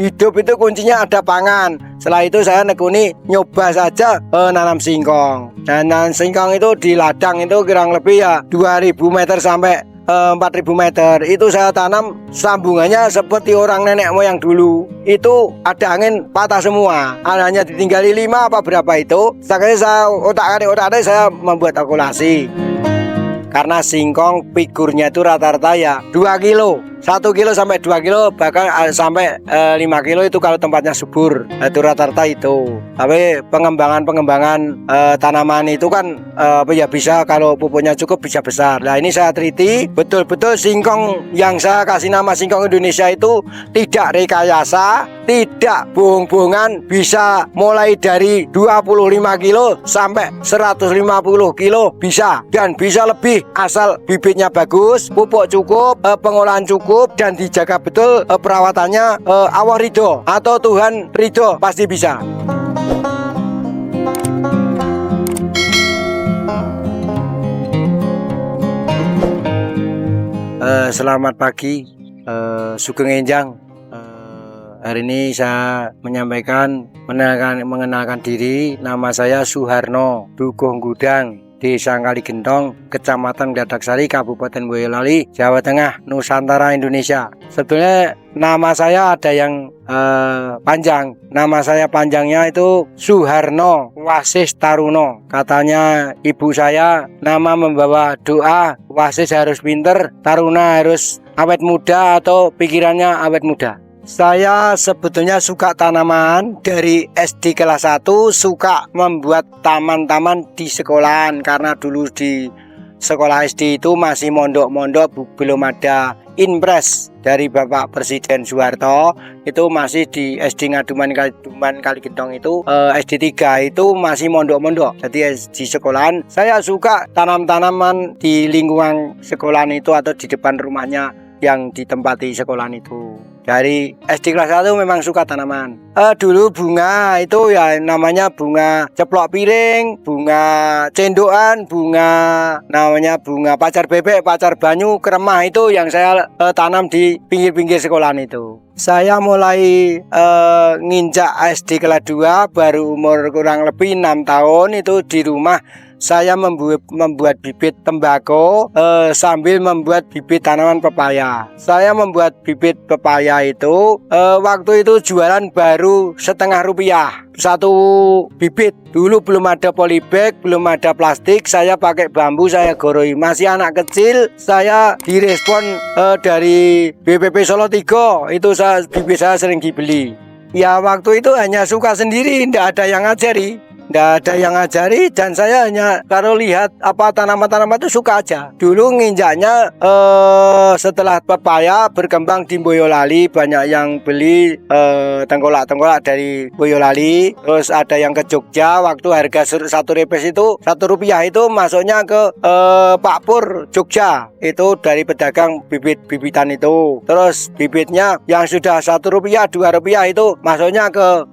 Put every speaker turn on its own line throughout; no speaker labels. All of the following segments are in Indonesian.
hidup itu kuncinya ada pangan. Setelah itu saya nekuni nyoba saja nanam singkong. Dan nanam singkong itu di ladang itu kurang lebih ya 2000 meter sampai 4000 meter. Itu saya tanam sambungannya seperti orang nenek moyang dulu. Itu ada angin patah semua. Hanya ditinggali 5 apa berapa itu. Setelah saya otak-atik saya membuat kalkulasi. Karena singkong figurnya itu rata-rata ya 2 kilo 1 kilo sampai 2 kilo bahkan sampai 5 kilo itu kalau tempatnya subur. Itu rata-rata itu. Tapi pengembangan tanaman itu kan ya bisa kalau pupuknya cukup bisa besar. Nah ini saya teliti betul-betul singkong yang saya kasih nama singkong Indonesia itu tidak rekayasa, tidak bohong-bohongan, bisa mulai dari 25 kilo sampai 150 kilo bisa, dan bisa lebih asal bibitnya bagus, pupuk cukup, pengolahan cukup, dan dijaga betul perawatannya. Allah ridho atau Tuhan ridho pasti bisa. Selamat pagi, Sugeng Enjang. Hari ini saya mengenalkan diri. Nama saya Suharno Dukuh Gudang, Desa Kaligentong, Kecamatan Gladaksari, Kabupaten Boyolali, Jawa Tengah, Nusantara, Indonesia. Sebetulnya nama saya ada yang panjang. Nama saya panjangnya itu Suharno Wasis Taruno. Katanya ibu saya, nama membawa doa, Wasis harus pinter, Taruna harus awet muda atau pikirannya awet muda. Saya sebetulnya suka tanaman dari SD kelas 1, suka membuat taman-taman di sekolahan. Karena dulu di sekolah SD itu masih mondok-mondok, belum ada impres dari Bapak Presiden Soeharto. Itu masih di SD Ngaduman Kaligentong itu, SD 3 itu masih mondok-mondok. Jadi di sekolahan saya suka tanam-tanaman di lingkungan sekolahan itu atau di depan rumahnya yang ditempati sekolahan itu. Dari SD kelas 1 memang suka tanaman. Dulu bunga itu ya namanya bunga ceplok piring, bunga cendokan, namanya bunga pacar bebek, pacar banyu, kremah, itu yang saya tanam di pinggir-pinggir sekolahan itu. Saya mulai nginjak SD kelas 2 baru umur kurang lebih 6 tahun itu di rumah. Saya membuat bibit tembakau sambil membuat bibit tanaman pepaya. Saya membuat bibit pepaya itu waktu itu jualan baru Rp1,5 satu bibit. Dulu belum ada polybag, belum ada plastik. Saya pakai bambu, saya goroi. Masih anak kecil, saya direspon dari BPP Solo 3. Itu bibit saya sering dibeli. Ya waktu itu hanya suka sendiri, tidak ada yang ngajari. Nggak ada yang ngajari, dan saya hanya kalau lihat apa tanaman-tanaman itu suka aja. Dulu nginjaknya setelah pepaya berkembang di Boyolali, banyak yang beli tengkolak-tengkolak dari Boyolali. Terus ada yang ke Jogja, waktu harga 1 repes itu Rp1 itu masuknya ke Pak Pur Jogja. Itu dari pedagang bibit-bibitan itu. Terus bibitnya yang sudah Rp1, Rp2 itu masuknya ke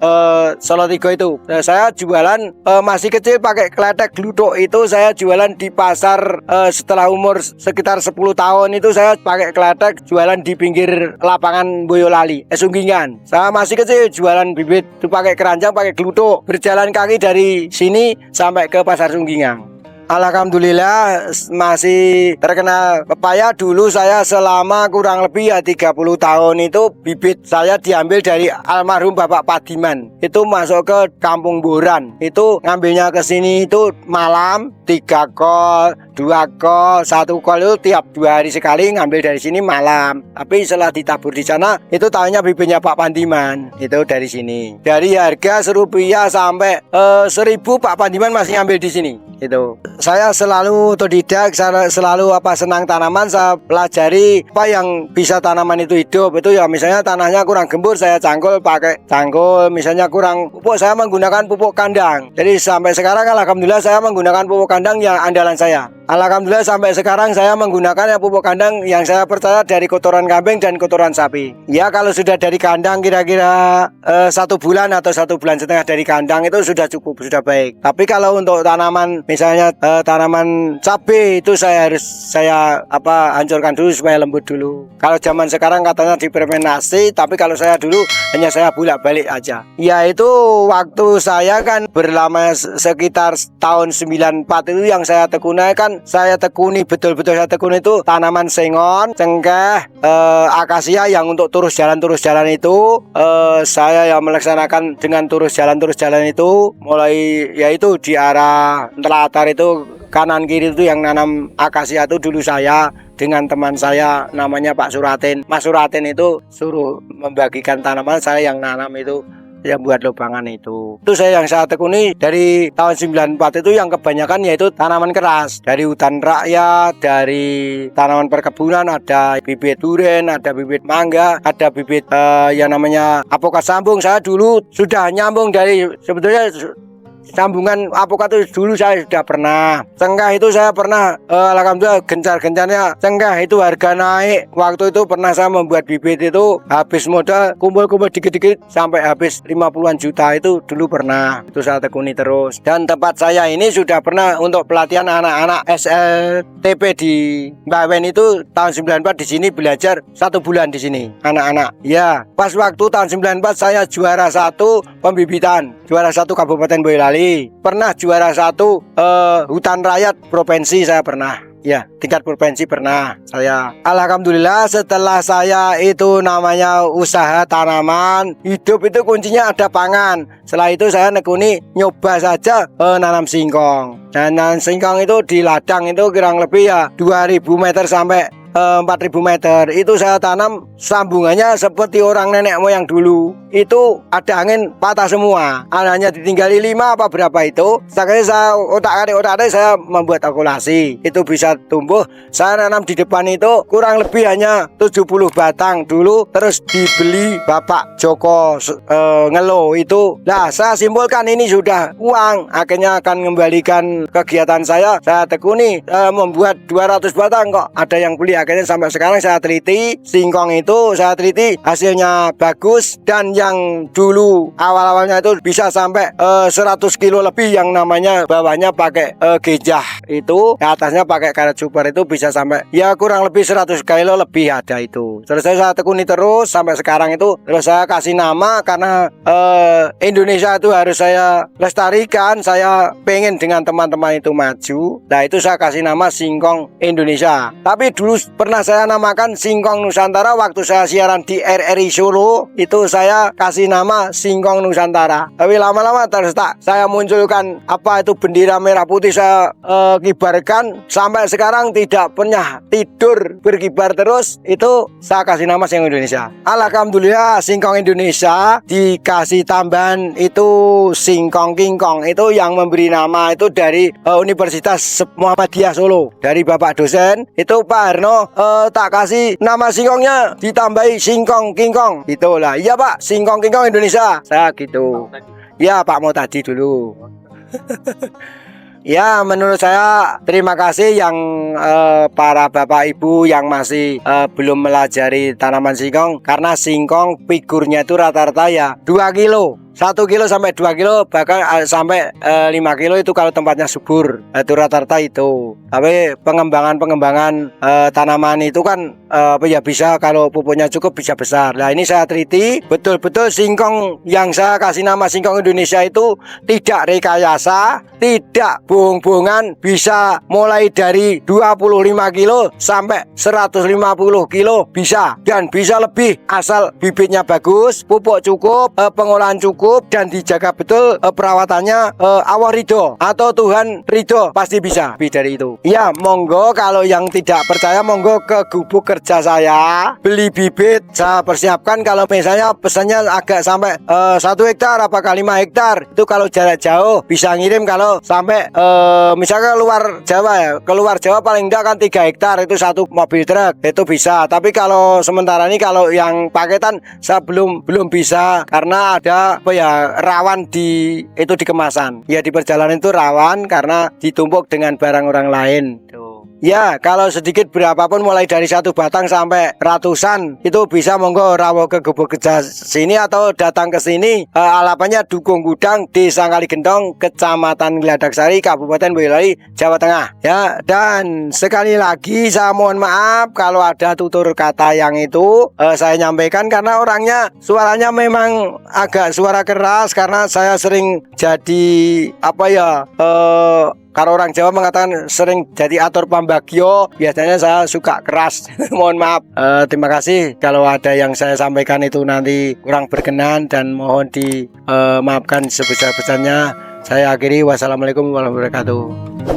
Solo 3 itu. Nah, saya jualan masih kecil pakai kletek glutuk itu, saya jualan di pasar. Setelah umur sekitar 10 tahun itu saya pakai kletek jualan di pinggir lapangan Boyolali, Sunggingan. Saya masih kecil jualan bibit itu pakai keranjang, pakai glutuk, berjalan kaki dari sini sampai ke pasar Sunggingan. Alhamdulillah masih terkenal pepaya. Dulu saya selama kurang lebih ya 30 tahun itu bibit saya diambil dari almarhum Bapak Padiman. Itu masuk ke Kampung Boran. Itu ngambilnya ke sini itu malam 3 kol, 2 kol, 1 kol itu tiap 2 hari sekali ngambil dari sini malam. Tapi setelah ditabur di sana itu tahunya bibitnya Pak Padiman. Itu dari sini. Dari harga Rp1 sampai 1.000 Pak Padiman masih ngambil di sini. Itu saya selalu otodidak, selalu senang tanaman. Saya pelajari apa yang bisa tanaman itu hidup. Itu ya misalnya tanahnya kurang gembur, saya cangkul pakai cangkul. Misalnya kurang pupuk, saya menggunakan pupuk kandang. Jadi sampai sekarang alhamdulillah saya menggunakan pupuk kandang yang andalan saya. Alhamdulillah sampai sekarang saya menggunakan pupuk kandang yang saya percaya dari kotoran kambing dan kotoran sapi. Ya kalau sudah dari kandang kira-kira 1 bulan atau 1,5 bulan dari kandang itu sudah cukup, sudah baik. Tapi kalau untuk tanaman misalnya tanaman cabai itu saya harus hancurkan dulu supaya lembut dulu. Kalau zaman sekarang katanya difermentasi, tapi kalau saya dulu hanya saya bolak-balik aja. Ya itu waktu saya kan berlama sekitar tahun 94 itu yang saya tekuni kan betul-betul saya tekuni itu tanaman sengon, cengkeh, akasia yang untuk turus jalan itu saya yang melaksanakan dengan turus jalan itu mulai yaitu di arah telatar itu kanan kiri itu yang nanam akasia itu dulu saya dengan teman saya namanya Pak Suratin. Mas Suratin itu suruh membagikan tanaman, saya yang nanam itu, yang buat lubangan itu saya yang saya tekuni dari tahun 94 itu yang kebanyakan yaitu tanaman keras dari hutan rakyat, dari tanaman perkebunan, ada bibit durian, ada bibit mangga, ada bibit yang namanya apokat sambung. Saya dulu sudah nyambung dari sebetulnya sambungan apokat itu dulu saya sudah pernah. Cengkeh itu saya pernah alhamdulillah gencar-gencarnya cengkeh itu harga naik. Waktu itu pernah saya membuat bibit itu habis modal kumpul-kumpul dikit-dikit sampai habis 50-an juta itu dulu pernah. Itu saya tekuni terus. Dan tempat saya ini sudah pernah untuk pelatihan anak-anak SLTP di Bawen itu tahun 94 di sini belajar 1 bulan di sini anak-anak. Ya, pas waktu tahun 94 saya juara 1 pembibitan, juara 1 Kabupaten Boyolali. Pernah juara 1 hutan rakyat provinsi saya pernah. Ya, tingkat provinsi pernah saya. Alhamdulillah setelah saya itu namanya usaha tanaman, hidup itu kuncinya ada pangan. Setelah itu saya nekuni nyoba saja nanam singkong. Dan nanam singkong itu di ladang itu kurang lebih ya 2000 meter sampai 4000 meter. Itu saya tanam sambungannya seperti orang nenek moyang dulu. Itu ada angin patah semua, hanya ditinggali 5 apa berapa itu. Sekali saya otak-atik saya membuat kalkulasi itu bisa tumbuh. Saya nanam di depan itu kurang lebih hanya 70 batang dulu, terus dibeli Bapak Joko Ngelo itu. Nah saya simpulkan ini sudah uang, akhirnya akan mengembalikan kegiatan saya tekuni membuat 200 batang kok ada yang beli. Akhirnya sampai sekarang saya teliti singkong itu, saya teliti hasilnya bagus. Dan yang dulu awal-awalnya itu bisa sampai 100 kilo lebih, yang namanya bawahnya pakai gejah itu, atasnya pakai karet super itu bisa sampai ya kurang lebih 100 kilo lebih ada itu. Terus saya tekuni terus sampai sekarang itu. Terus saya kasih nama karena Indonesia itu harus saya lestarikan, saya pengen dengan teman-teman itu maju. Nah itu saya kasih nama Singkong Indonesia. Tapi dulu pernah saya namakan Singkong Nusantara waktu saya siaran di RRI Solo, itu saya kasih nama Singkong Nusantara. Tapi lama-lama terus saya munculkan itu bendera merah putih, saya kibarkan sampai sekarang tidak pernah tidur, berkibar terus. Itu saya kasih nama Singkong Indonesia. Alhamdulillah Singkong Indonesia dikasih tambahan itu Singkong Kingkong. Itu yang memberi nama itu dari Universitas Muhammadiyah Solo, dari Bapak dosen itu Pak Harno, tak kasih nama singkongnya ditambahi Singkong Kingkong itulah. Iya Pak, Singkong Kingkong Indonesia saya gitu. Ya Pak mau tadi dulu. Ya menurut saya terima kasih yang para bapak ibu yang masih belum melajari tanaman singkong, karena singkong figurnya itu rata-rata ya 2 kilo, 1 kilo sampai 2 kilo, bahkan sampai 5 kilo itu kalau tempatnya subur. Itu rata-rata itu. Tapi pengembangan tanaman itu kan ya bisa kalau pupuknya cukup bisa besar. Nah ini saya teliti betul-betul singkong yang saya kasih nama Singkong Indonesia itu tidak rekayasa, tidak bohong-bohongan, bisa mulai dari 25 kilo sampai 150 kilo bisa, dan bisa lebih asal bibitnya bagus, pupuk cukup, pengolahan cukup, dan dijaga betul perawatannya. Allah ridho atau Tuhan ridho pasti bisa lebih dari itu. Ya monggo, kalau yang tidak percaya monggo ke gubuk kerja saya, beli bibit saya persiapkan. Kalau misalnya pesannya agak sampai 1 hektar apakah 5 hektar, itu kalau jarak jauh bisa ngirim. Kalau sampai misalnya keluar Jawa ya, keluar Jawa paling enggak kan 3 hektar itu 1 mobil truk itu bisa. Tapi kalau sementara ini kalau yang paketan saya belum bisa, karena ada ya rawan di kemasan. Ya di perjalanan itu rawan karena ditumpuk dengan barang orang lain. Ya, kalau sedikit berapapun mulai dari 1 batang sampai ratusan itu bisa monggo rawuh ke Gubuk Gejah sini atau datang ke sini. Alamatnya Dukuh Gudang, Desa Kaligentong, Kecamatan Gladaksari, Kabupaten Boyolali, Jawa Tengah. Ya, dan sekali lagi saya mohon maaf kalau ada tutur kata yang itu saya nyampaikan karena orangnya suaranya memang agak suara keras karena saya sering jadi kalau orang Jawa mengatakan sering jadi atur pambagio, biasanya saya suka keras. Mohon maaf. Terima kasih kalau ada yang saya sampaikan itu nanti kurang berkenan dan mohon dimaafkan sebesar-besarnya. Saya akhiri, wassalamualaikum warahmatullahi wabarakatuh.